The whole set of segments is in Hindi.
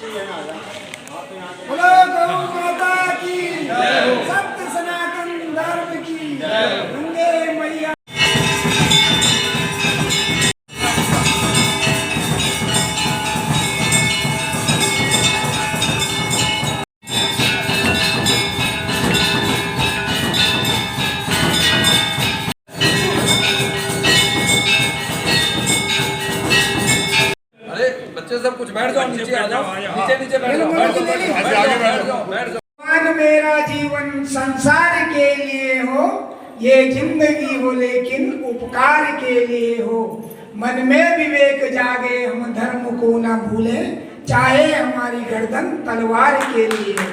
बोलो गौ माता की, सत्य सनातन धर्म की, गंगे मैया। बच्चे सब कुछ बैठ जाओ, नीचे आ जाओ, नीचे नीचे बैठ जाओ, बैठ जाओ, बैठ जाओ। भगवान मेरा जीवन संसार के लिए हो, ये जिंदगी हो लेकिन उपकार के लिए हो। मन में विवेक जागे, हम धर्म को ना भूले, चाहे हमारी गर्दन तलवार के लिए हो।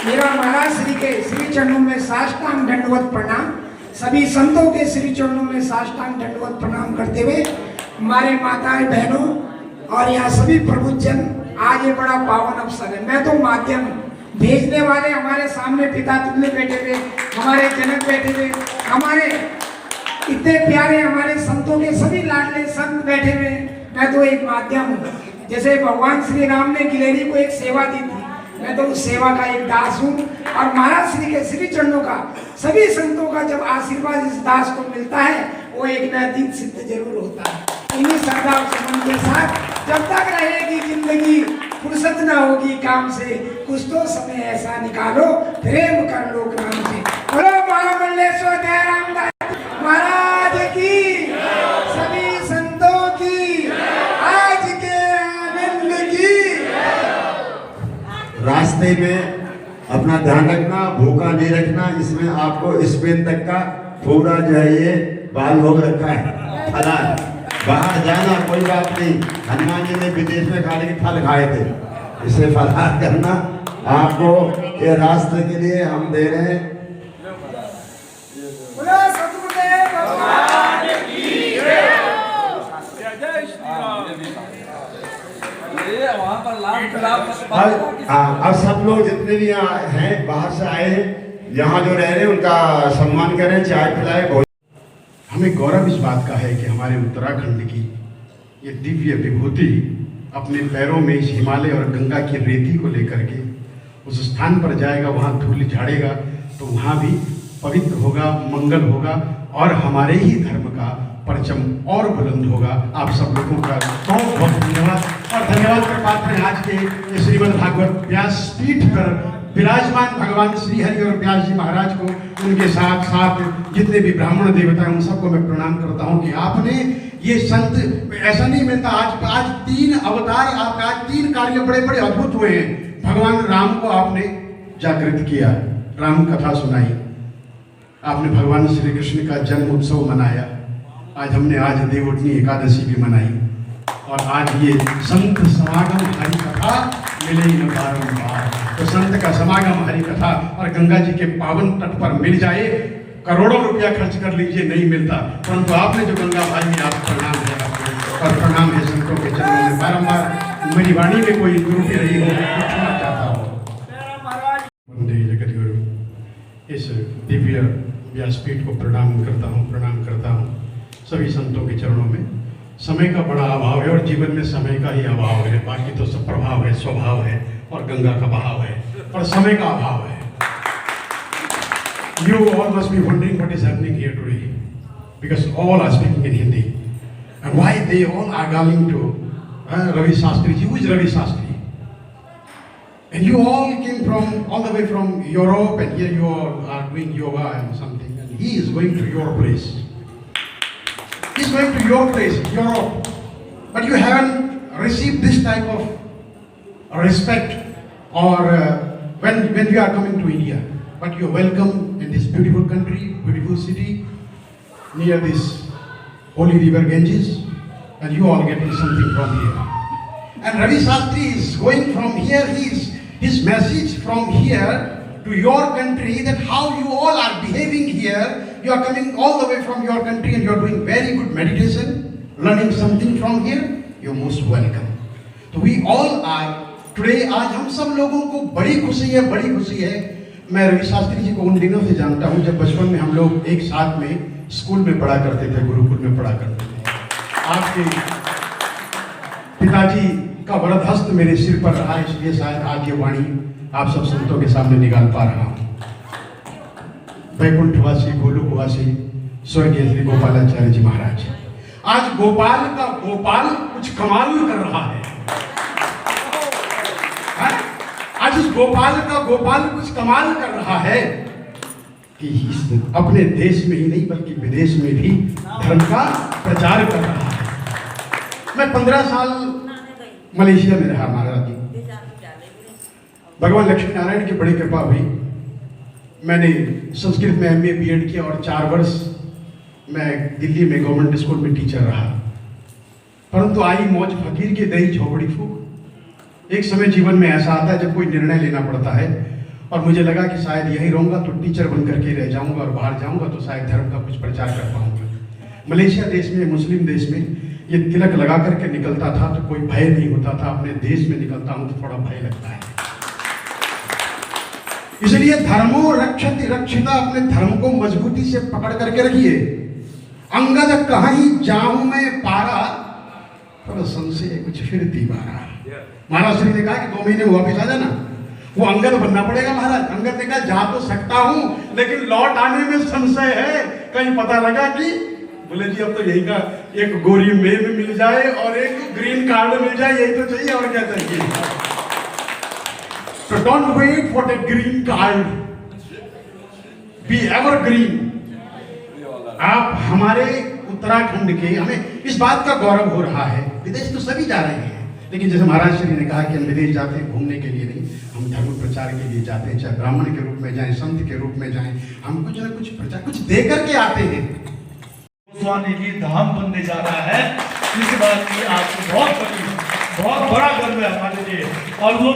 मेरा महाराज श्री के श्री चरणों में साष्टांग दंडवत प्रणाम। सभी संतों के श्री चरणों में साष्टांग दंडवत प्रणाम करते हुए हमारे माताएं बहनों और यहाँ सभी प्रबुद्धजन, आज ये बड़ा पावन अवसर है। मैं तो माध्यम, भेजने वाले हमारे सामने पिता तुल्य बैठे हुए, हमारे जनक बैठे हुए, हमारे इतने प्यारे हमारे संतों के सभी लाडले संत बैठे हुए, मैं तो एक माध्यम हूँ। जैसे भगवान श्री राम ने गिलेरी को एक सेवा दी थी, मैं तो उस सेवा का एक दास हूँ। और महाराज श्री के श्री चरणों का, सभी संतों का जब आशीर्वाद इस दास को मिलता है, वो एक न दिन सिद्ध जरूर होता है। इन्हीं श्रद्धा और सुमन के साथ जब तक रहेगी जिंदगी, फुर्सत न होगी काम से, कुछ तो समय ऐसा निकालो, प्रेम कर लो ग्राम से। बोलो महामंडलेश्वर दयाराम दास महाराज की, सभी संतों की, आज के आनंद की। रास्ते में अपना ध्यान रखना, भूखा नहीं रखना। इसमें आपको स्पेन तक का पूरा जो है ये बाल भोग रखा है, फलार। बाहर जाना कोई बात नहीं, हनुमान जी ने विदेश में खाने के फल खाए थे, इसे फलार करना आपको ये रास्ते के लिए हम दे रहे हैं। बोलो सतगुरुदेव भगवान की जय। जय श्री राम। ये वहाँ पर अब सब लोग जितने भी यहाँ हैं, बाहर से आए हैं, यहाँ जो रह रहे हैं उनका सम्मान करें, चाय पिलाए। हमें गौरव इस बात का है कि हमारे उत्तराखंड की ये दिव्य विभूति अपने पैरों में इस हिमालय और गंगा की रेती को लेकर के उस स्थान पर जाएगा, वहाँ धूल झाड़ेगा, तो वहाँ भी पवित्र होगा, मंगल होगा और हमारे ही धर्म का परचम और बुलंद होगा। आप सब लोगों का बहुत बहुत धन्यवाद। और धन्यवाद के पात्र हैं आज के श्रीमद् भागवत व्यास पीठ पर विराजमान भगवान श्री हरि और व्यास जी महाराज को, उनके साथ साथ जितने भी ब्राह्मण देवता हैं उन सबको मैं प्रणाम करता हूँ कि आपने ये संत, ऐसा नहीं मिलता। आज 3 अवतार, आपका आज 3 कार्य बड़े बड़े अद्भुत हुए हैं। भगवान राम को आपने जागृत किया, राम कथा सुनाई, आपने भगवान श्री कृष्ण का जन्म उत्सव मनाया, आज देवउठनी एकादशी भी मनाई, और आज ये संत समागम हरि कथा मिले न बारंबार। तो संत का समागम हरि कथा और गंगा जी के पावन तट पर मिल जाए, करोड़ों रुपया खर्च कर लीजिए, नहीं मिलता, परंतु आपने जो गंगा भाई में आप प्रणाम है आपको, और प्रणाम है संतों के चरणों में। बारंबार मेरी वाणी में कोई त्रुटि रही हो, क्षमा चाहता हूँ। वंदे जगद्गुरु, इस दिव्य व्यासपीठ को प्रणाम करता हूँ सभी संतों के चरणों में। समय का बड़ा अभाव है और जीवन में समय का ही अभाव है, बाकी तो सब प्रभाव है, स्वभाव है और गंगा का बहाव है, पर समय का अभाव है। You all must be wondering what is happening here today, because all are speaking in Hindi, and why they all are going to Ravi Shastri ji. Who is Ravi Shastri? And you all came from all the way from Europe, and here you all are doing yoga and something, and he is going to your place. He's going to your place, Europe, but you haven't received this type of respect or when you are coming to India. But you are welcome in this beautiful country, beautiful city, near this holy river Ganges, and you all getting something from here. And Ravi Shastri is going from here, his message from here to your country, that how you all are behaving here. You are coming all the way from your country and you are doing very good meditation, learning something from here. You are most welcome. So we all are today, आज हम सब लोगों को बड़ी खुशी है। मैं रवि शास्त्री जी को उन दिनों से जानता हूँ जब बचपन में हम लोग एक साथ में स्कूल में पढ़ा करते थे, गुरुकुल में पढ़ा करते थे। आपके पिताजी का वरद हस्त मेरे सिर पर रहा, इसलिए शायद आज ये वाणी आप सब संतों के सामने निकाल पा रहा हूं। वैकुंठवासी, गोलोकवासी स्वर्गीय श्री गोपालाचार्य जी महाराज, आज गोपाल का गोपाल कुछ कमाल कर रहा है। आज इस गोपाल का गोपाल कुछ कमाल कर रहा है कि इस अपने देश में ही नहीं बल्कि विदेश में भी धर्म का प्रचार कर रहा है। मैं 15 साल मलेशिया में रहा महाराज जी। भगवान लक्ष्मी नारायण की बड़ी कृपा हुई, मैंने संस्कृत में MA BEd किया और 4 वर्ष मैं दिल्ली में गवर्नमेंट स्कूल में टीचर रहा। परंतु आई मौज फकीर की दही झोपड़ी फूक। एक समय जीवन में ऐसा आता है जब कोई निर्णय लेना पड़ता है, और मुझे लगा कि शायद यहीं रहूंगा तो टीचर बन करके रह जाऊंगा, और बाहर जाऊंगा तो शायद धर्म का कुछ प्रचार कर पाऊंगा। मलेशिया देश में, मुस्लिम देश में ये तिलक लगा करके निकलता था तो कोई भय नहीं होता था। अपने देश में निकलता हूं तो थोड़ा भय लगता है। इसलिए धर्मो रक्षति रक्षिता, अपने धर्म को मजबूती से पकड़ करके रखिए। अंगद कहीं जाऊं मैं पारा, पर संशय कुछ फिर दीवारा। महाराज श्री ने कहा कि 2 महीने में वापिस आ जाना। वो अंगद बनना पड़ेगा महाराज। अंगद ने कहा जा तो सकता हूं लेकिन लौट आने में संशय है। कहीं पता लगा कि बोले जी अब तो यही का एक गोरी मेल मिल जाए और एक ग्रीन कार्ड मिल जाए, यही तो चाहिए, और क्या चाहिए। तो don't wait for a green card, be evergreen. आप हमारे उत्तराखंड के, हमें इस बात का गौरव हो रहा है। विदेश तो सभी जा रहे हैं, लेकिन जैसे महाराज श्री ने कहा कि हम विदेश जाते हैं घूमने के लिए नहीं, हम धर्म प्रचार के लिए जाते हैं। चाहे ब्राह्मण के रूप में जाएं, संत के रूप में जाएं, हम कुछ न कुछ प्रचार कुछ दे करके आते हैं। गोस्वामी जी धाम बनने जा रहा है, इस बात की आपको बहुत बड़ा गर्व है हमारे लिए। और वो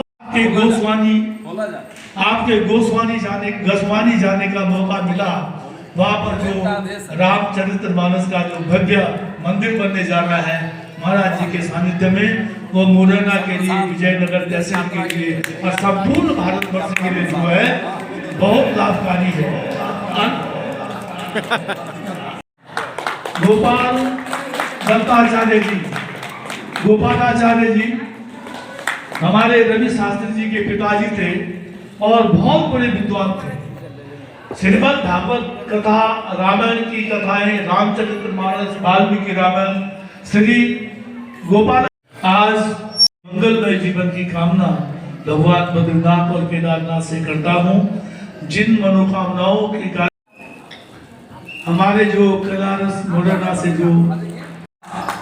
आपके गोस्वानी जाने का मौका मिला। वहाँ पर जो रामचरितमानस का जो भव्य मंदिर बनने जा रहा है महाराज जी के सानिध्य में, वो मुरैना के लिए, विजयनगर तहसील के लिए और संपूर्ण भारतवर्ष के लिए जो है बहुत लाभकारी है। गोपाल दत्ताचार्य जी, गोपालाचार्य जी हमारे रवि शास्त्री जी के पिताजी थे और बहुत बड़े विद्वान थे। श्रीमद् भागवत कथा, रामायण की कथाएं, रामचरितमानस, वाल्मीकि रामायण, श्री गोपाल। आज मंगलमय जीवन की कामना भगवान बद्रीनाथ और केदारनाथ से करता हूँ। जिन मनोकामनाओं के कारण हमारे जो कैलाश मुरैना से जो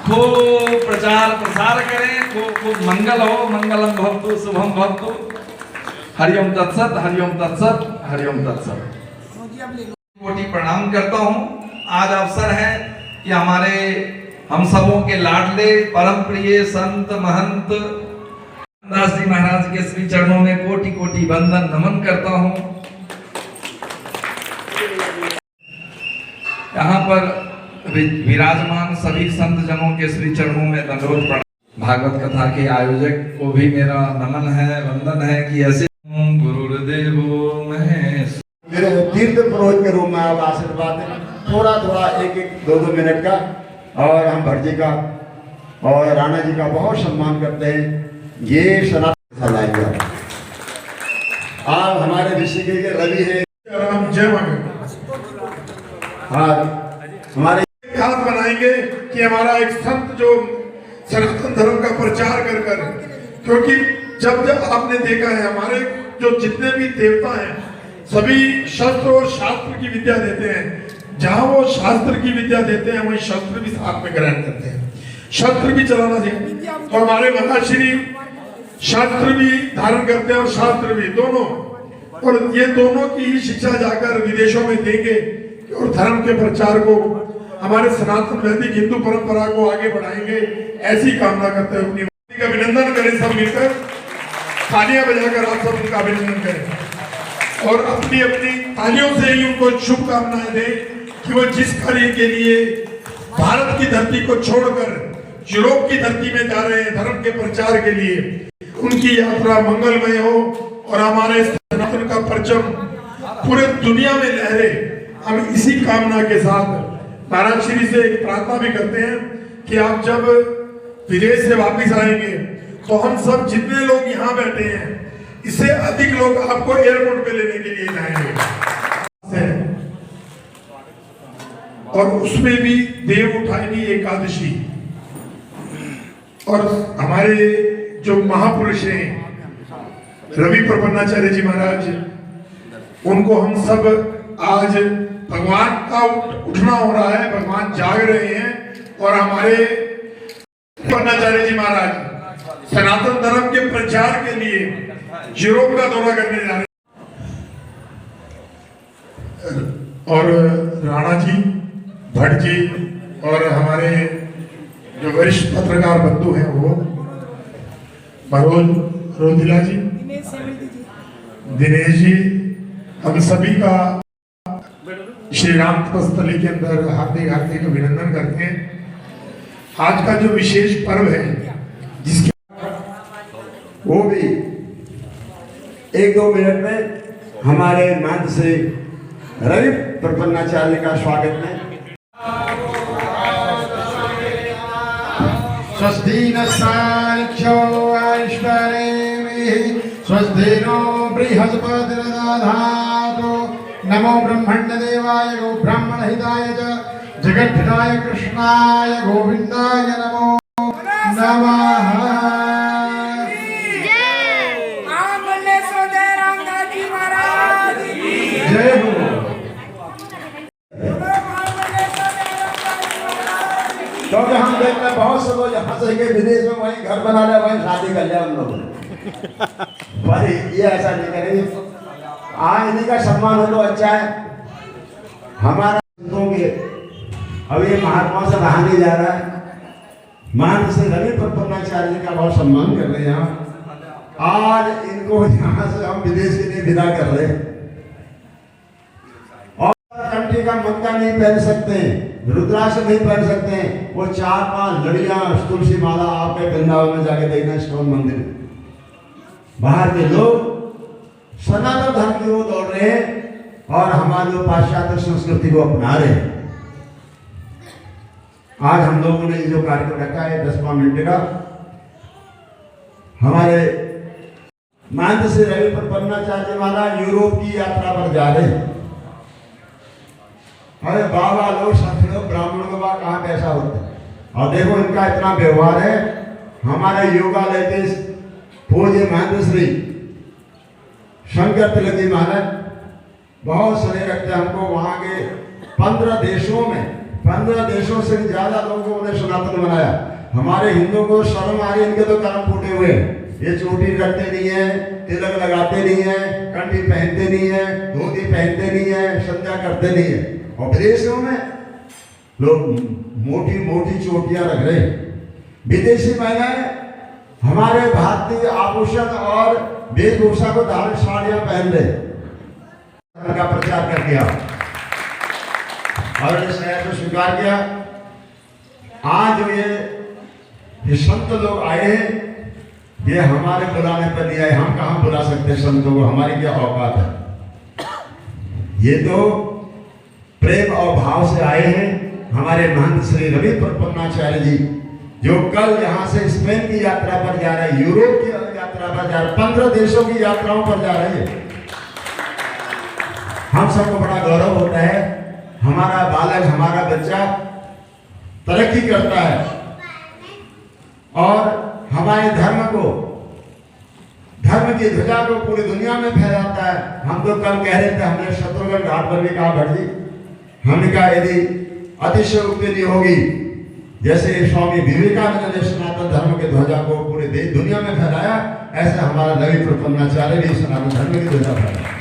खूब प्रचार प्रसार करें, खूब मंगल हो, मंगलम भवतु, शुभम भवतु। हरिओम तत्सत, हरिओम तत्सत, हरिओम तत्सत। कोटि प्रणाम करता हूँ। आज अवसर है कि हमारे हम सबों के लाडले परम प्रिय संत महंत दास जी महाराज के श्री चरणों में कोटि कोटि वंदन नमन करता हूँ। यहाँ पर विराजमान सभी संत जनों के श्री चरणों में दंडवत प्रणाम। भागवत कथा के आयोजक को भी मेरा नमन है, वंदन है कि ऐसे गुरुदेवो महेश। मेरे तीर्थ पुरोहित के रूप में आप आशीर्वाद दें, थोड़ा थोड़ा 1-2 मिनट का। और हम भट्ट जी का और राणा जी का बहुत सम्मान करते हैं। ये सनातन लाएंगे आप हमारे ऋषिकेश के रवि है। जय मंगल। हाँ, हमारे खास बनाएंगे कि हमारा एक संत जो सनातन धर्म का प्रचार कर कर, क्योंकि जब आपने देखा है हमारे जो जितने भी देवता हैं सभी शस्त्र और शास्त्र की विद्या देते हैं। जहां वो शास्त्र की विद्या देते हैं वहीं शस्त्र भी साथ में ग्रहण करते हैं। शस्त्र भी चलाना चाहिए। तो हमारे महाश्री शास्त्र भी धारण करते हैं और शास्त्र भी, दोनों। और ये दोनों की ही शिक्षा जाकर विदेशों में देंगे और धर्म के प्रचार को, हमारे सनातन वैदिक हिंदू परंपरा को आगे बढ़ाएंगे, ऐसी कामना करते हैं। अपनी का अभिनंदन करें सब मिलकर, तालियां बजाकर आप सब उनका अभिनंदन करें और अपनी अपनी तालियों से ही उनको शुभकामनाएं दें कि वो जिस कार्य के लिए भारत की धरती को छोड़कर यूरोप की धरती में जा रहे हैं धर्म के प्रचार के लिए, उनकी यात्रा मंगलमय हो और हमारे सनातन का परचम पूरे दुनिया में लहरे। हम इसी कामना के साथ महाराज श्री से एक प्रार्थना भी करते हैं कि आप जब विदेश से वापस आएंगे तो हम सब जितने लोग यहाँ बैठे हैं इससे अधिक लोग आपको एयरपोर्ट पे लेने के लिए जाएंगे। और उसमें भी देव उठानी एकादशी, और हमारे जो महापुरुष हैं रवि प्रपन्नाचार्य जी महाराज, उनको हम सब आज भगवान का उठना हो रहा है, भगवान जाग रहे हैं। और हमारे प्रपन्नाचार्य जी महाराज सनातन धर्म के प्रचार के लिए यूरोप का दौरा करने जा रहे हैं। और राणा जी, भट्ट जी और हमारे जो वरिष्ठ पत्रकार बंधु हैं वो मनोज रोधिला जी, दिनेश जी, हम सभी का श्री राम तपस्थली के अंदर हार्दिक हार्दिक अभिनंदन करते हैं। आज का जो विशेष पर्व है जिसके वो भी 1-2 मिनट में हमारे महंत से रवि प्रपन्नाचार्य का स्वागत में। स्वस्ति नस्तार्क्ष्यो ऐश्वर्येभिः स्वस्ति नो बृहस्पतिर्दधातु। नमो ब्रह्मण्यदेवाय गो ब्राह्मणहिताय च जगद्धिताय कृष्णाय गोविन्दाय नमो नमः। जय हो। क्योंकि हम देखते हैं बहुत से लोग यहाँ से गए विदेश में, वहीं घर बना लिया, वहीं शादी कर लिया हम लोग। पर ये ऐसा नहीं करेंगे। इन्हीं का सम्मान हो तो अच्छा है। हमारा के अब ये महात्मा से रहा नहीं जा रहा है। महंत से रवि प्रपन्नाचार्य जी का बहुत सम्मान कर रहे हैं यहाँ। आज इनको यहाँ से हम विदेश के लिए विदा कर रहे हैं। और कंठी का मक्का नहीं पहन सकते, रुद्राक्ष नहीं पहन सकते हैं। वो 4-5 लड़ियां तुलसी माला आपके वृंदावन में जाके देखना, इस्कॉन मंदिर बाहर के लोग सनातन धर्म की ओर दौड़ रहे हैं और हमारी पाश्चात्य संस्कृति को अपना रहे हैं। आज हम लोगों ने जो कार्यक्रम रखा है 10 मिनट का, हमारे महंत श्री रवि प्रपन्नाचार्य महाराज यूरोप की यात्रा पर जा रहे हैं। अरे बाबा लोग संत लोग ब्राह्मणों के बाद कहाँ पैसा होता है। और देखो इनका इतना व्यवहार है। हमारे योगालय के पूज्य महंत श्री शंकर तिलक जी महाराज बहुत स्नेह रखते हैं हमको। वहाँ के 15 देशों से ज्यादा लोगों ने सनातन बनाया। हमारे हिंदुओं को शर्म आ रही है, इनके तो कर्म फूटे हुए हैं। ये चोटी रखते नहीं है, तिलक लगाते नहीं है, कंठी पहनते नहीं है, धोती पहनते नहीं है, संध्या करते नहीं है। और विदेशों में लोग मोटी मोटी चोटियां रख रहे हैं। विदेशी महिलाएं हमारे भारतीय आभूषण और वेशभूषा को धारण साड़ियां पहन रहे का प्रचार कर दिया और इस शहर को स्वीकार किया। आज जो ये संत लोग आए हैं, ये हमारे बुलाने पर नहीं आए। हम कहाँ बुला सकते हैं संतों को, हमारी क्या औकात है। ये तो प्रेम और भाव से आए हैं हमारे महंत श्री रवि प्रपन्नाचार्य जी, जो कल यहाँ से स्पेन की यात्रा पर जा रहे हैं, यूरोप की यात्रा पर जा रहे, 15 देशों की यात्राओं पर जा रहे हैं। हम सबको बड़ा गौरव होता है। हमारा बालक, हमारा बच्चा तरक्की करता है और हमारे धर्म की ध्वजा को पूरी दुनिया में फैलाता है। हम तो कल कह रहे थे, हमने शत्रुघ्न घाट पर भी कहा भट्ट जी, हमने कहा यदि अतिशयोक्ति नहीं होगी, जैसे स्वामी विवेकानंद ने सनातन धर्म के ध्वजा को पूरे देश दुनिया में फैलाया, ऐसे हमारा रवि प्रपन्नाचार्य भी सनातन धर्म की ध्वजा फैलाया।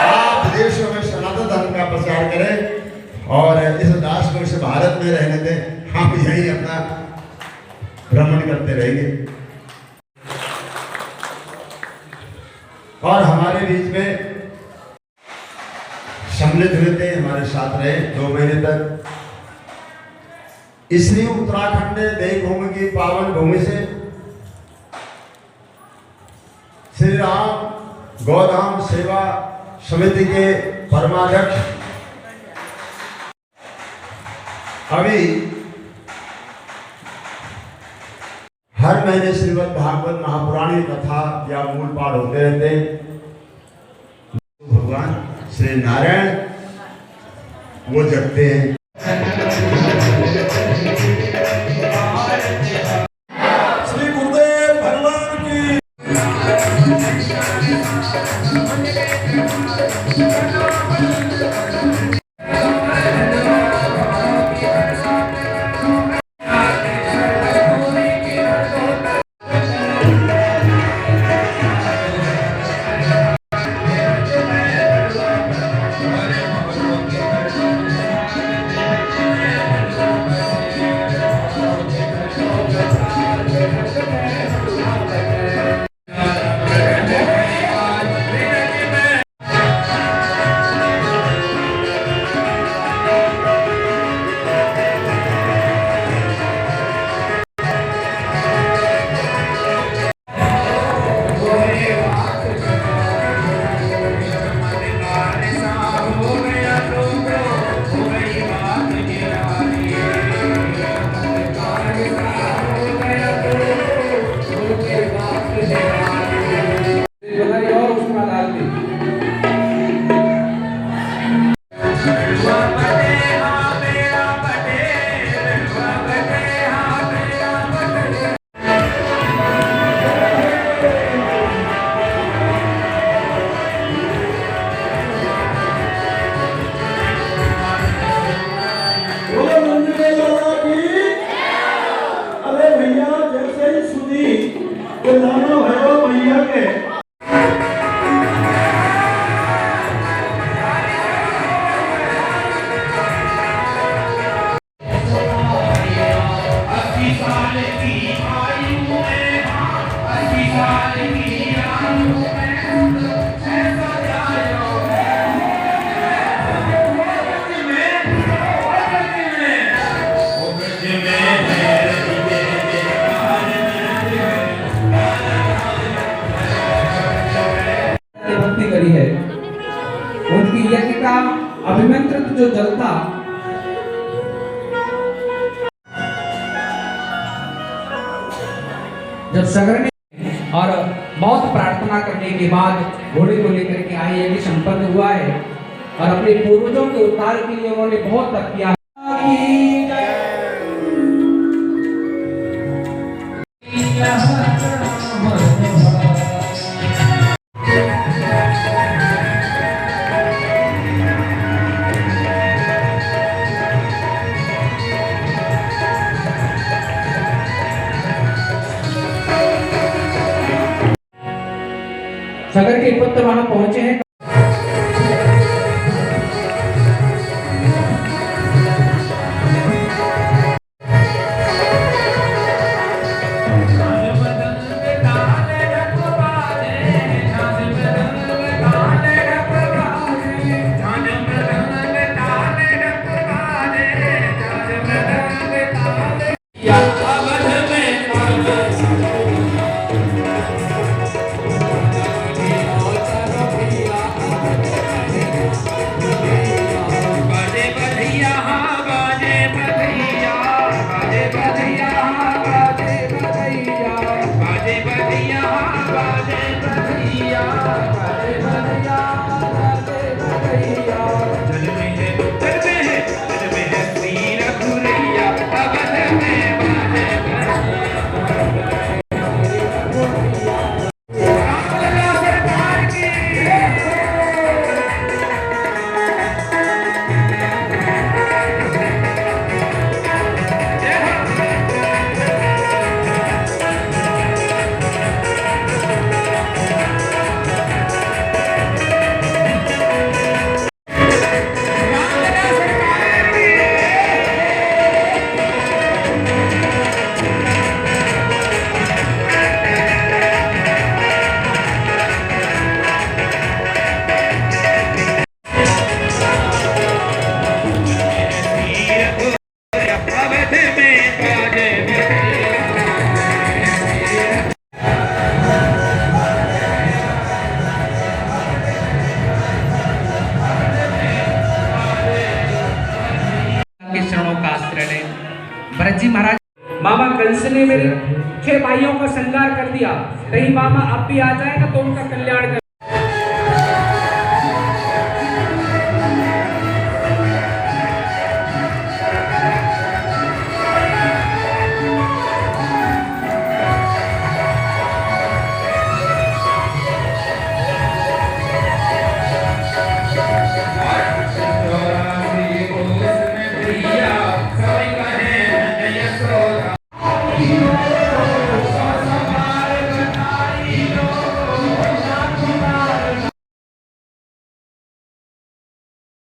आप विदेशों में सनातन धर्म का प्रचार करें और इस दास को इस भारत में रहने दें। हम यही अपना भ्रमण करते रहेंगे। और हमारे बीच में सम्मिलित हुए थे, हमारे साथ रहे 2 महीने तक। इसलिए उत्तराखंड देवभूमि की पावन भूमि से श्री राम गौधाम सेवा समिति के परमाध्यक्ष अभी हर महीने श्रीमद् भागवत महापुराणी कथा या मूल पाठ होते रहते हैं। भगवान श्री नारायण वो जगते हैं। श्री गुरुदेव भगवान की करी है उनकी यज्ञ का अभिमंत्रित जो जलता जब सगर ने और बहुत प्रार्थना करने के बाद घोड़े को लेकर के आए यज्ञ संपन्न हुआ है और अपने पूर्वजों के उद्धार के लिए उन्होंने बहुत तप किया। सगर के पुत्र वहां पहुंचे हैं। भाइयों का श्रृंगार कर दिया, कहीं मामा अब भी आ जाएगा तो उनका कल्याण कर